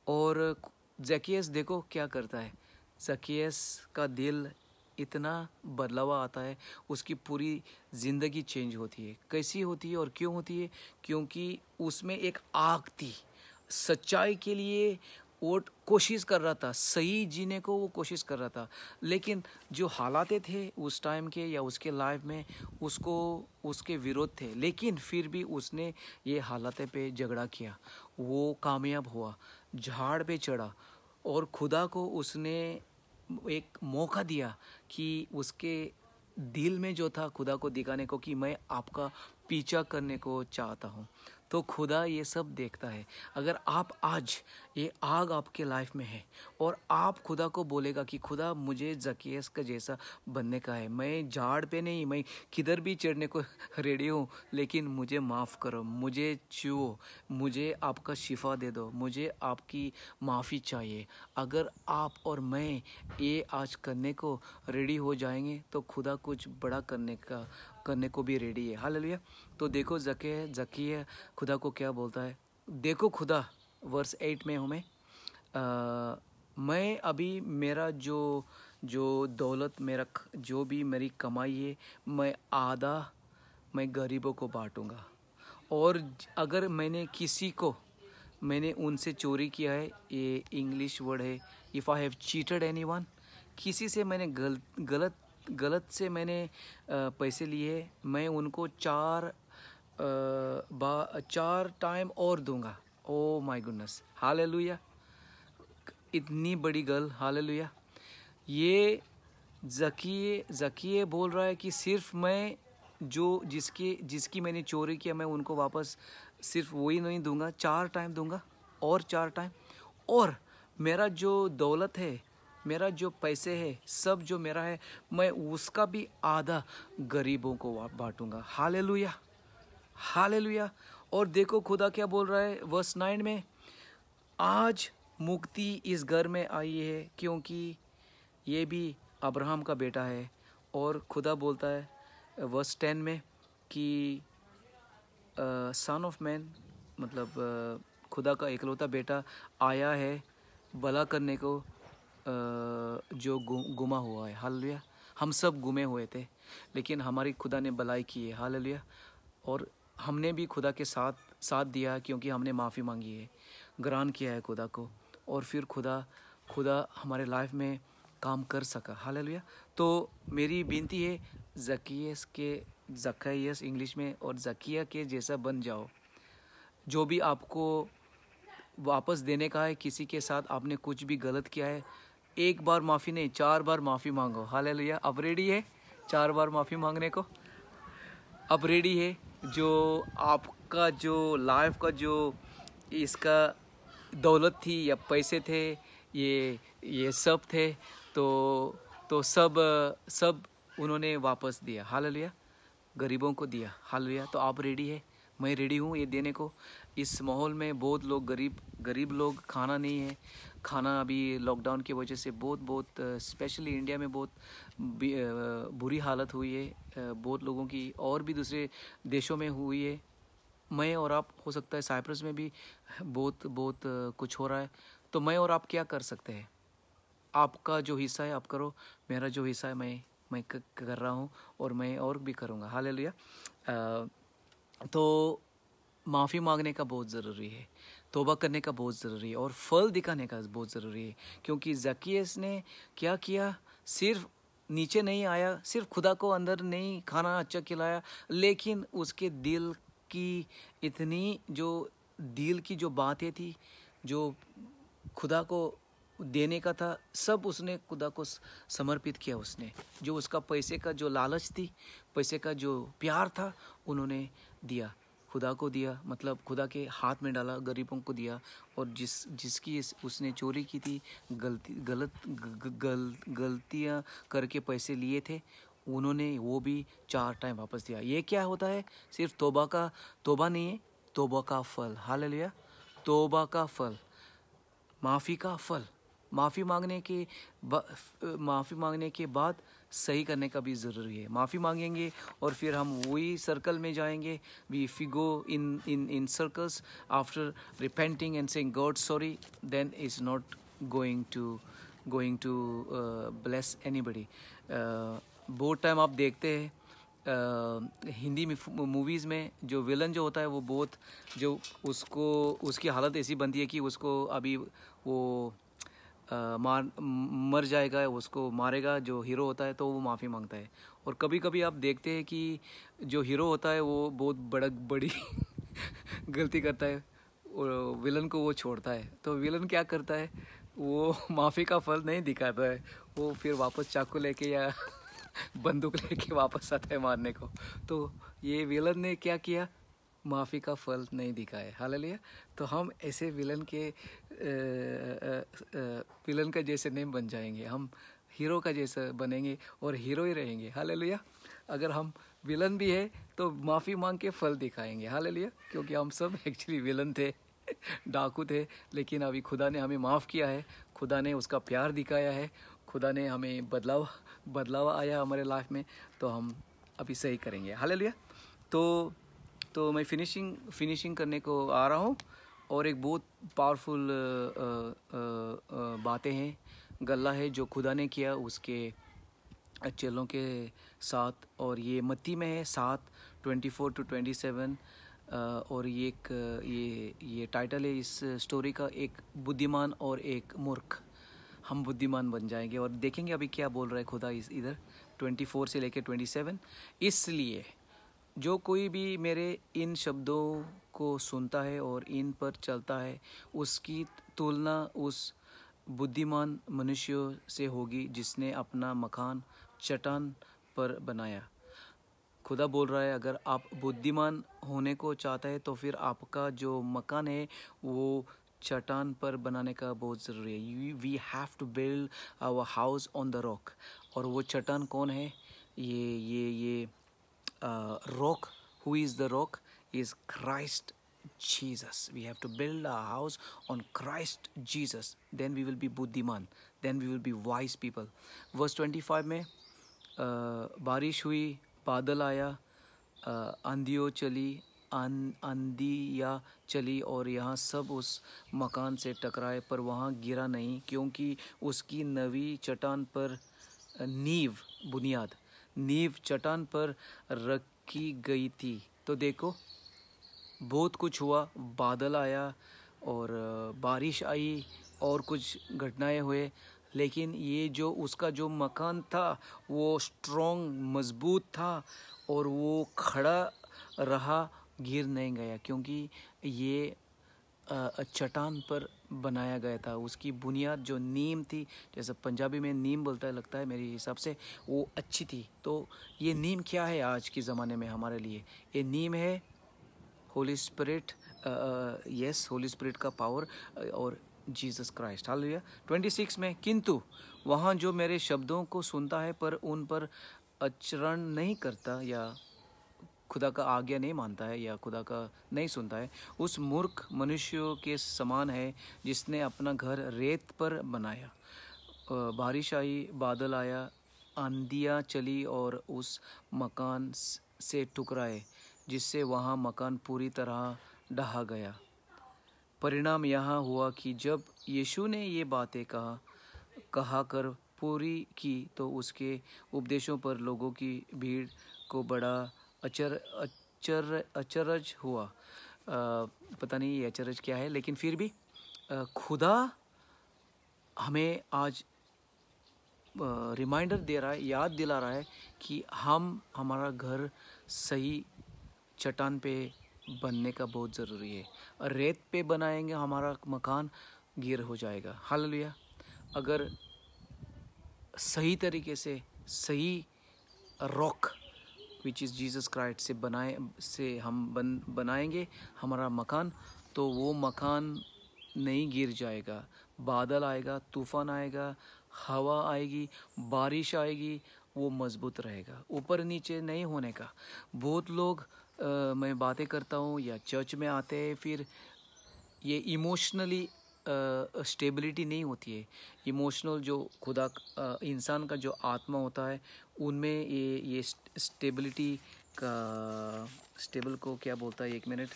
और ज़कियस देखो क्या करता है। ज़कियस का दिल इतना बदलावा आता है, उसकी पूरी ज़िंदगी चेंज होती है। कैसी होती है और क्यों होती है? क्योंकि उसमें एक आग थी, सच्चाई के लिए वो कोशिश कर रहा था, सही जीने को वो कोशिश कर रहा था। लेकिन जो हालात थे उस टाइम के या उसके लाइफ में उसको उसके विरोध थे, लेकिन फिर भी उसने ये हालात पे झगड़ा किया, वो कामयाब हुआ, झाड़ पे चढ़ा और खुदा को उसने एक मौका दिया कि उसके दिल में जो था खुदा को दिखाने को कि मैं आपका पीछा करने को चाहता हूँ। तो खुदा ये सब देखता है। अगर आप आज ये आग आपके लाइफ में है और आप खुदा को बोलेगा कि खुदा मुझे ज़कियस का जैसा बनने का है, मैं झाड़ पे नहीं, मैं किधर भी चढ़ने को रेडी हूँ, लेकिन मुझे माफ़ करो, मुझे छुओ, मुझे आपका शिफा दे दो, मुझे आपकी माफ़ी चाहिए। अगर आप और मैं ये आज करने को रेडी हो जाएंगे तो खुदा कुछ बड़ा करने को भी रेडी है। हालेलुया। तो देखो ज़किया खुदा को क्या बोलता है। देखो खुदा, वर्स 8 में हूँ मैं अभी मेरा जो दौलत, मेरा जो भी मेरी कमाई है, मैं गरीबों को बांटूंगा। और अगर मैंने उनसे चोरी किया है, ये इंग्लिश वर्ड है, if I have cheated anyone, किसी से मैंने गलत से मैंने पैसे लिए, मैं उनको चार टाइम और दूंगा। Oh my goodness, hallelujah. इतनी बड़ी गल, हालेलुया। ये ज़किये बोल रहा है कि सिर्फ मैं जिसकी मैंने चोरी किया, मैं उनको वापस सिर्फ वही नहीं दूंगा, 4 टाइम दूंगा और 4 टाइम। और मेरा जो दौलत है, मेरा जो पैसे है, सब जो मेरा है, मैं उसका भी आधा गरीबों को बांटूंगा। Hallelujah, hallelujah. और देखो खुदा क्या बोल रहा है वर्स 9 में, आज मुक्ति इस घर में आई है क्योंकि ये भी अब्राहम का बेटा है। और खुदा बोलता है वर्स 10 में कि सन ऑफ मैन, मतलब खुदा का इकलौता बेटा आया है भला करने को, जो गुमा हुआ है। हालेलुया। हम सब गुमे हुए थे, लेकिन हमारी खुदा ने भलाई की है। हालेलुया। और हमने भी खुदा के साथ साथ दिया, क्योंकि हमने माफ़ी मांगी है, ग्रहण किया है खुदा को, और फिर खुदा खुदा हमारे लाइफ में काम कर सका। हालेलुया। तो मेरी विनती है, ज़क्कैयस इंग्लिश में, और ज़किया के जैसा बन जाओ। जो भी आपको वापस देने का है, किसी के साथ आपने कुछ भी गलत किया है, एक बार माफ़ी नहीं, 4 बार माफ़ी मांगो। हालेलुया। अब रेडी है 4 बार माफ़ी मांगने को? अब रेडी है? जो आपका जो लाइफ का जो इसका दौलत थी या पैसे थे, ये सब थे, तो सब सब उन्होंने वापस दिया। हालेलुया। गरीबों को दिया। हालेलुया। तो आप रेडी है? मैं रेडी हूँ ये देने को। इस माहौल में बहुत लोग गरीब लोग, खाना नहीं है। खाना अभी लॉकडाउन की वजह से बहुत स्पेशली इंडिया में बहुत बुरी हालत हुई है, बहुत लोगों की, और भी दूसरे देशों में हुई है। मैं और आप, हो सकता है साइप्रस में भी बहुत कुछ हो रहा है। तो मैं और आप क्या कर सकते हैं? आपका जो हिस्सा है आप करो, मेरा जो हिस्सा है मैं कर रहा हूँ, और मैं और भी करूँगा। हालेलुया। तो माफ़ी मांगने का बहुत ज़रूरी है, तौबा करने का बहुत ज़रूरी है, और फल दिखाने का बहुत ज़रूरी है। क्योंकि ज़क्कियस ने क्या किया? सिर्फ नीचे नहीं आया, सिर्फ खुदा को अंदर नहीं खाना अच्छा खिलाया, लेकिन उसके दिल की जो बातें थी, जो खुदा को देने का था, सब उसने खुदा को समर्पित किया। उसने जो उसका पैसे का जो लालच थी, पैसे का जो प्यार था, उन्होंने दिया, खुदा को दिया, मतलब खुदा के हाथ में डाला, गरीबों को दिया। और जिसकी उसने चोरी की थी, गलतियाँ करके पैसे लिए थे, उन्होंने वो भी 4 टाइम वापस दिया। ये क्या होता है? सिर्फ तौबा नहीं है, तौबा का फल। हालेलुया। तौबा का फल, माफ़ी का फल। माफ़ी मांगने के बाद सही करने का भी ज़रूरी है। माफ़ी मांगेंगे और फिर हम वही सर्कल में जाएंगे। If you go in circles after repenting and saying God sorry, then is not going to bless anybody. बहुत टाइम आप देखते हैं हिंदी में मूवीज़ में, जो विलन जो होता है वो बहुत, जो उसकी हालत ऐसी बनती है कि उसको अभी वो मर जाएगा, उसको मारेगा जो हीरो होता है, तो वो माफ़ी मांगता है। और कभी कभी आप देखते हैं कि जो हीरो होता है वो बहुत बड़ी गलती करता है, और विलन को वो छोड़ता है। तो विलन क्या करता है? वो माफ़ी का फल नहीं दिखाता है, वो फिर वापस चाकू लेके या बंदूक लेके वापस आता है मारने को। तो ये विलन ने क्या किया? माफ़ी का फल नहीं दिखाया। हालेलुया। तो हम ऐसे विलन का जैसे नहीं बन जाएंगे, हम हीरो का जैसा बनेंगे और हीरो ही रहेंगे। हालेलुया। अगर हम विलन भी है तो माफ़ी मांग के फल दिखाएंगे। हालेलुया। क्योंकि हम सब एक्चुअली विलन थे, डाकू थे, लेकिन अभी खुदा ने हमें माफ़ किया है, खुदा ने उसका प्यार दिखाया है, खुदा ने हमें बदलाव आया हमारे लाइफ में, तो हम अभी सही करेंगे। हालेलुया। तो मैं फिनिशिंग करने को आ रहा हूँ, और एक बहुत पावरफुल बातें हैं, गल्ला है जो खुदा ने किया उसके चेलों के साथ। और ये मत्ती में है 7:24-27। और ये टाइटल है इस स्टोरी का, एक बुद्धिमान और एक मूर्ख। हम बुद्धिमान बन जाएंगे, और देखेंगे अभी क्या बोल रहा है खुदा इधर 24 से लेकर 27। इसलिए जो कोई भी मेरे इन शब्दों को सुनता है और इन पर चलता है, उसकी तुलना उस बुद्धिमान मनुष्य से होगी जिसने अपना मकान चट्टान पर बनाया। खुदा बोल रहा है, अगर आप बुद्धिमान होने को चाहते हैं तो फिर आपका जो मकान है वो चट्टान पर बनाने का बहुत ज़रूरी है। We have to build our house on the rock. और वो चट्टान कौन है? ये rock. Who is the rock? Is Christ Jesus. We have to build our house on Christ Jesus. Then we will be buddhiman. Then we will be wise people. Verse 25 में बारिश हुई, बादल आया, आंधियों चली, आंधियाँ चली और यहाँ सब उस मकान से टकराए, पर वहाँ गिरा नहीं, क्योंकि उसकी नवी चट्टान पर नींव चट्टान पर रखी गई थी। तो देखो, बहुत कुछ हुआ, बादल आया और बारिश आई और कुछ घटनाएं हुए, लेकिन ये जो उसका जो मकान था वो स्ट्रॉन्ग, मजबूत था और वो खड़ा रहा, गिर नहीं गया, क्योंकि ये चट्टान पर बनाया गया था। उसकी बुनियाद जो नीम थी, जैसे पंजाबी में नीम बोलता है, लगता है मेरे हिसाब से, वो अच्छी थी। तो ये नीम क्या है आज के ज़माने में हमारे लिए? ये नीम है Holi spirit, yes, Holi spirit का पावर और जीसस क्राइस्ट। हालेलुया। 26 में, किंतु वहाँ जो मेरे शब्दों को सुनता है पर उन पर आचरण नहीं करता या खुदा का आज्ञा नहीं मानता है या खुदा का नहीं सुनता है, उस मूर्ख मनुष्यों के समान है जिसने अपना घर रेत पर बनाया। बारिश आई, बादल आया, आंधियाँ चली और उस मकान से टकराए, जिससे वहाँ मकान पूरी तरह ढहा गया। परिणाम यहाँ हुआ कि जब यीशु ने ये बातें कहा कर पूरी की, तो उसके उपदेशों पर लोगों की भीड़ को बड़ा अचरज हुआ। पता नहीं ये अचरज क्या है, लेकिन फिर भी खुदा हमें आज रिमाइंडर दे रहा है, याद दिला रहा है कि हमारा घर सही चट्टान पे बनने का बहुत ज़रूरी है। और रेत पे बनाएंगे हमारा मकान गिर हो जाएगा। हालेलुया। अगर सही तरीके से, सही rock which is Jesus Christ से हम बनाएंगे हमारा मकान, तो वो मकान नहीं गिर जाएगा। बादल आएगा, तूफान आएगा, हवा आएगी, बारिश आएगी, वो मजबूत रहेगा, ऊपर नीचे नहीं होने का। बहुत लोग मैं बातें करता हूँ या चर्च में आते हैं, फिर ये इमोशनली स्टेबिलिटी नहीं होती है। इमोशनल जो खुदा इंसान का जो आत्मा होता है, उनमें ये स्टेबिलिटी का, स्टेबल को क्या बोलता है, एक मिनट,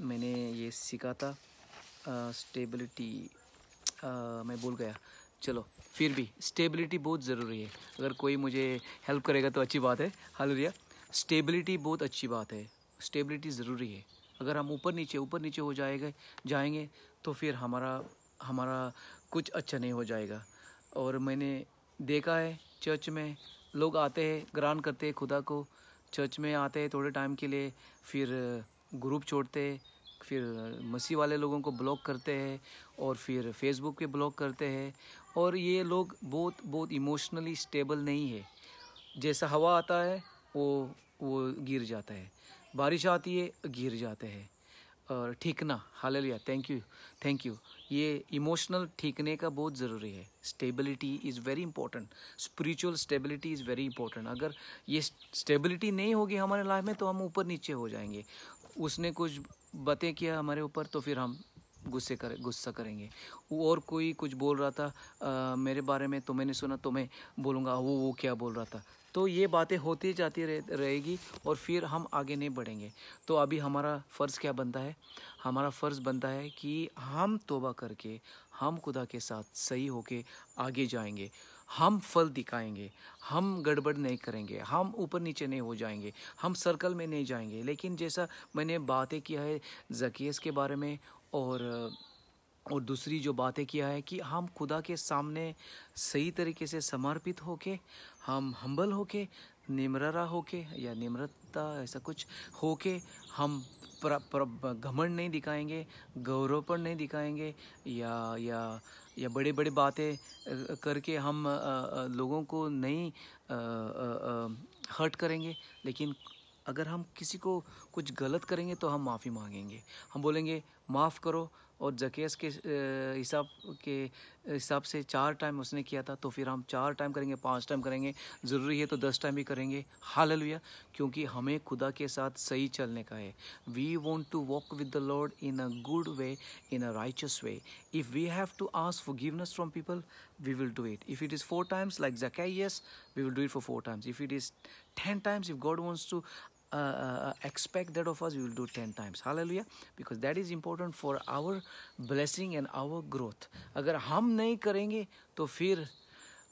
मैंने ये सीखा था, स्टेबिलिटी मैं भूल गया। चलो, फिर भी स्टेबिलिटी बहुत ज़रूरी है। अगर कोई मुझे हेल्प करेगा तो अच्छी बात है। हालेलुया। स्टेबिलिटी बहुत अच्छी बात है, स्टेबिलिटी ज़रूरी है। अगर हम ऊपर नीचे हो जाएंगे तो फिर हमारा कुछ अच्छा नहीं हो जाएगा। और मैंने देखा है चर्च में लोग आते हैं, ग्रहण करते हैं खुदा को, चर्च में आते हैं थोड़े टाइम के लिए, फिर ग्रुप छोड़ते हैं, फिर मसीह वाले लोगों को ब्लॉक करते हैं और फिर फेसबुक पे ब्लॉक करते हैं। और ये लोग बहुत इमोशनली स्टेबल नहीं है। जैसा हवा आता है वो गिर जाता है, बारिश आती है गिर जाते हैं। और ठीकना, हालेलुया, थैंक यू। ये इमोशनल ठीकने का बहुत ज़रूरी है। Stability is very important, spiritual stability is very important. अगर ये स्टेबिलिटी नहीं होगी हमारे लाइफ में तो हम ऊपर नीचे हो जाएंगे। उसने कुछ बातें किया हमारे ऊपर तो फिर हम गुस्सा करेंगे। और कोई कुछ बोल रहा था मेरे बारे में, तो मैंने सुना तो मैं बोलूँगा वो क्या बोल रहा था। तो ये बातें होती जाती रहेगी और फिर हम आगे नहीं बढ़ेंगे। तो अभी हमारा फ़र्ज़ क्या बनता है? हमारा फ़र्ज़ बनता है कि हम तौबा करके हम खुदा के साथ सही होके आगे जाएंगे। हम फल दिखाएंगे, हम गड़बड़ नहीं करेंगे, हम ऊपर नीचे नहीं हो जाएंगे, हम सर्कल में नहीं जाएंगे। लेकिन जैसा मैंने बातें किया है ज़कियस के बारे में और दूसरी जो बातें किया है कि हम खुदा के सामने सही तरीके से समर्पित होके, हम हम्बल होके, निम्रता होके या निम्रता ऐसा कुछ होके, हम घमंड नहीं दिखाएंगे, गौरवपन नहीं दिखाएंगे या बड़े बड़े बातें करके हम लोगों को नहीं हर्ट करेंगे। लेकिन अगर हम किसी को कुछ गलत करेंगे तो हम माफ़ी मांगेंगे, हम बोलेंगे माफ़ करो। और ज़कियस के हिसाब से 4 टाइम उसने किया था, तो फिर हम 4 टाइम करेंगे, 5 टाइम करेंगे, ज़रूरी है तो 10 टाइम भी करेंगे। हालेलुया। क्योंकि हमें खुदा के साथ सही चलने का है। We want to walk with the Lord in a good way, in a righteous way. If we have to ask forgiveness from people, we will do it. If it is 4 times like Zacchaeus, we will do it for 4 times. If it is 10 times, if God wants to expect that of us, we will do 10 times. Hallelujah. Because that is important for our blessing and our growth. अगर हम नहीं करेंगे तो फिर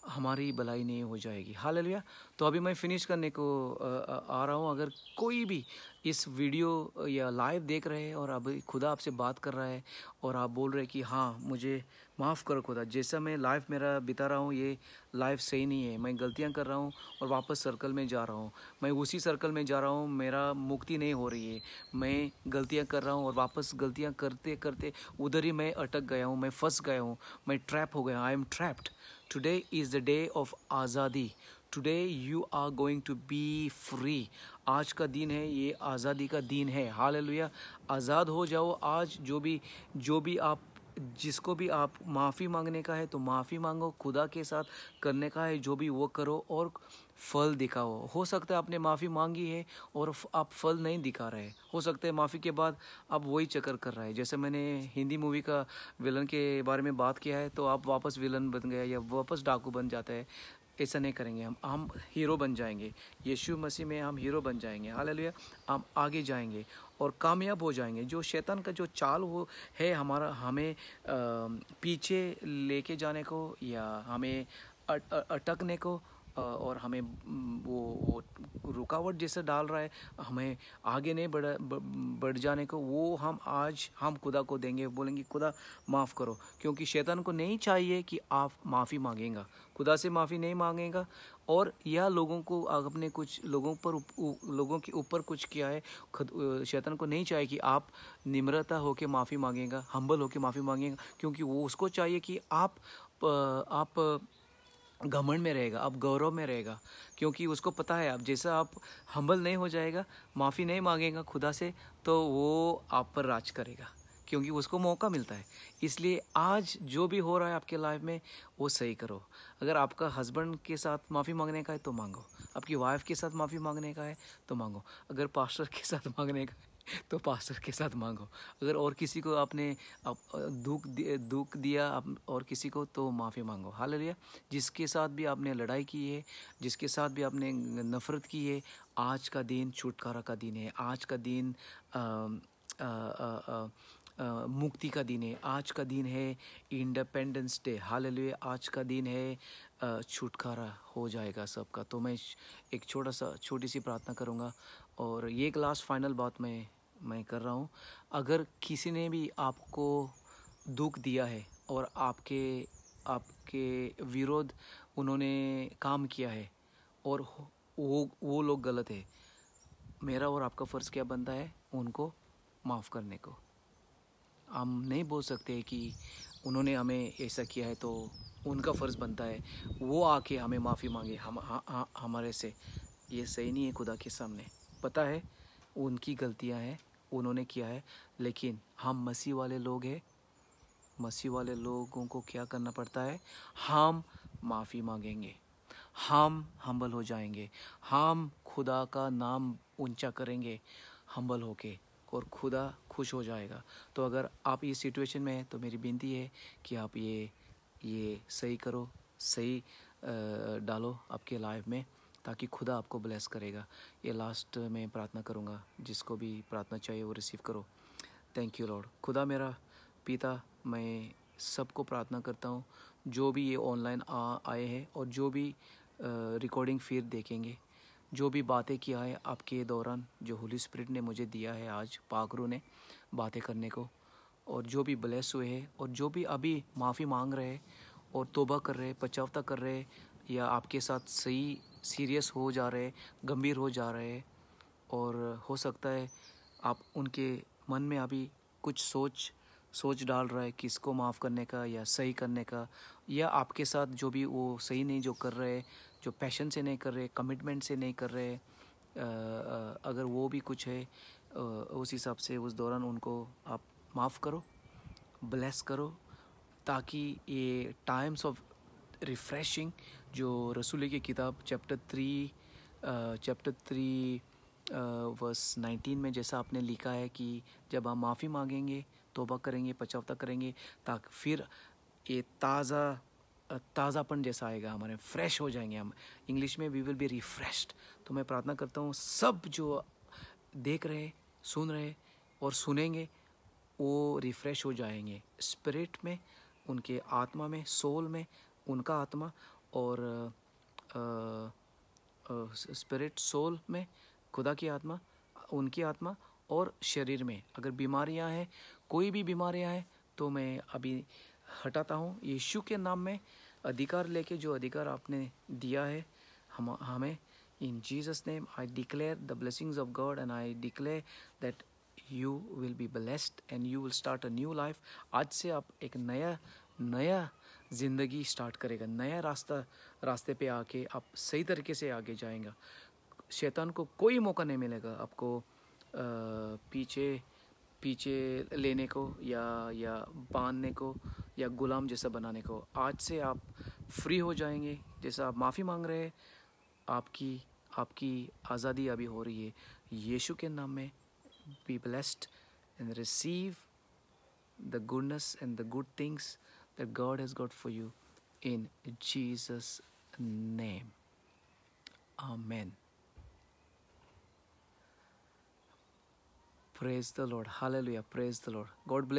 हमारी भलाई नहीं हो जाएगी. हालेलुया. तो अभी मैं फिनिश करने को आ रहा हूँ. अगर कोई भी इस वीडियो या लाइव देख रहे हैं और अभी खुदा आपसे बात कर रहा है और आप बोल रहे हैं कि हाँ मुझे माफ़ करो खुदा, जैसा मैं लाइफ मेरा बिता रहा हूँ ये लाइफ सही नहीं है, मैं गलतियाँ कर रहा हूँ और वापस सर्कल में जा रहा हूँ, मैं उसी सर्कल में जा रहा हूँ, मेरा मुक्ति नहीं हो रही है, मैं गलतियाँ कर रहा हूँ और वापस गलतियाँ करते करते उधर ही मैं अटक गया हूँ, मैं फंस गया हूँ, मैं ट्रैप हो गया, I am trapped. Today is the day of आज़ादी. Today you are going to be free. आज का दिन है, ये आज़ादी का दिन है. हालेलुया. आज़ाद हो जाओ आज. जो भी आप जिसको भी आप माफ़ी मांगने का है तो माफ़ी मांगो, खुदा के साथ करने का है जो भी वो करो और फल दिखाओ. हो सकता है आपने माफ़ी मांगी है और आप फल नहीं दिखा रहे. हो सकता है माफ़ी के बाद आप वही चक्कर कर रहा है. जैसे मैंने हिंदी मूवी का विलन के बारे में बात किया है, तो आप वापस विलन बन गए या वापस डाकू बन जाता है. ऐसा नहीं करेंगे. हम हीरो बन जाएंगे. यीशु मसीह में हम हीरो बन जाएंगे. हालेलुया. हम आगे जाएंगे और कामयाब हो जाएंगे. जो शैतान का जो चाल वो है हमारा, हमें पीछे लेके जाने को या हमें अटकने को और हमें वो रुकावट जैसे डाल रहा है, हमें आगे नहीं बढ़ जाने को, वो हम खुदा को देंगे. बोलेंगे खुदा माफ़ करो, क्योंकि शैतान को नहीं चाहिए कि आप माफ़ी मांगेगा. खुदा से माफ़ी नहीं मांगेगा और यह लोगों को अपने कुछ लोगों के ऊपर कुछ किया है. शैतान को नहीं चाहिए कि आप निम्रता होके माफ़ी मांगेगा, हम्बल होके माफ़ी मांगेगा, क्योंकि वो उसको चाहिए कि आप घमंड में रहेगा, आप गौरव में रहेगा. क्योंकि उसको पता है आप जैसा आप हम्बल नहीं हो जाएगा, माफ़ी नहीं मांगेगा खुदा से, तो वो आप पर राज करेगा, क्योंकि उसको मौका मिलता है. इसलिए आज जो भी हो रहा है आपके लाइफ में वो सही करो. अगर आपका हस्बैंड के साथ माफ़ी मांगने का है तो मांगो. आपकी वाइफ के साथ माफ़ी मांगने का है तो मांगो. अगर पास्टर के साथ मांगने का है तो पास्टर के साथ मांगो. अगर और किसी को आपने दुख दिया और किसी को, तो माफ़ी मांगो. हालेलुया. जिसके साथ भी आपने लड़ाई की है, जिसके साथ भी आपने नफ़रत की है, आज का दिन छुटकारा का दिन है. आज का दिन मुक्ति का दिन है. आज का दिन है इंडिपेंडेंस डे. हालेलुया. आज का दिन है छुटकारा हो जाएगा सबका. तो मैं एक छोटी सी प्रार्थना करूँगा और ये एक लास्ट फाइनल बात मैं कर रहा हूँ. अगर किसी ने भी आपको दुख दिया है और आपके विरोध उन्होंने काम किया है और वो लोग गलत है, मेरा और आपका फ़र्ज़ क्या बनता है? उनको माफ़ करने को. हम नहीं बोल सकते कि उन्होंने हमें ऐसा किया है तो उनका फ़र्ज़ बनता है वो आके हमें माफ़ी मांगे हमारे से. ये सही नहीं है. खुदा के सामने पता है उनकी गलतियां हैं, उन्होंने किया है, लेकिन हम मसीह वाले लोग हैं. मसीह वाले लोगों को क्या करना पड़ता है? हम माफ़ी मांगेंगे, हम हम्बल हो जाएंगे, हम खुदा का नाम ऊंचा करेंगे हम्बल होके, और खुदा खुश हो जाएगा. तो अगर आप इस सिचुएशन में हैं तो मेरी विनती है कि आप ये सही करो, सही डालो आपके लाइफ में, ताकि खुदा आपको ब्लेस करेगा. ये लास्ट में प्रार्थना करूँगा. जिसको भी प्रार्थना चाहिए वो रिसीव करो. Thank you Lord. खुदा मेरा पिता, मैं सबको प्रार्थना करता हूँ जो भी ये ऑनलाइन आए हैं और जो भी रिकॉर्डिंग फिर देखेंगे, जो भी बातें किया है आपके दौरान, जो होली स्पिरिट ने मुझे दिया है आज पाखरू ने बातें करने को, और जो भी ब्लेस हुए हैं और जो भी अभी माफ़ी मांग रहे हैं और तौबा कर रहे हैं, पछतावा कर रहे हैं, या आपके साथ सही सीरियस हो जा रहे, गंभीर हो जा रहे, और हो सकता है आप उनके मन में अभी कुछ सोच डाल रहा है किसको माफ़ करने का या सही करने का, या आपके साथ जो भी वो सही नहीं जो कर रहे, जो पैशन से नहीं कर रहे, कमिटमेंट से नहीं कर रहे, अगर वो भी कुछ है उस हिसाब से उस दौरान उनको आप माफ़ करो, ब्लेस करो, ताकि ये टाइम्स ऑफ रिफ़्रेशिंग जो रसूल की किताब चैप्टर 3 वर्स 19 में जैसा आपने लिखा है कि जब हम माफ़ी मांगेंगे, तौबा करेंगे, पछतावा करेंगे, ताकि फिर ये ताज़ापन जैसा आएगा, हमारे फ्रेश हो जाएंगे हम. इंग्लिश में वी विल बी रिफ्रेश्ड. तो मैं प्रार्थना करता हूँ सब जो देख रहे, सुन रहे और सुनेंगे, वो रिफ़्रेश हो जाएंगे स्पिरिट में, उनके आत्मा में, सोल में, उनका आत्मा और स्पिरिट सोल में, खुदा की आत्मा, उनकी आत्मा और शरीर में। अगर बीमारियां हैं, कोई भी बीमारियां हैं, तो मैं अभी हटाता हूँ यीशु के नाम में, अधिकार लेके, जो अधिकार आपने दिया है हमें। In Jesus' name, I declare the blessings of God and I declare that you will be blessed and you will start a new life. आज से आप एक नया ज़िंदगी स्टार्ट करेगा, नया रास्ते पे आके आप सही तरीके से आगे जाएगा। शैतान को कोई मौका नहीं मिलेगा आपको पीछे लेने को या बांधने को या गुलाम जैसा बनाने को। आज से आप फ्री हो जाएंगे। जैसा आप माफ़ी मांग रहे हैं, आपकी आज़ादी अभी हो रही है यीशु के नाम में। Be blessed and receive the goodness and the good things that God has got for you in Jesus name, amen. Praise the Lord. Hallelujah. Praise the Lord. God bless.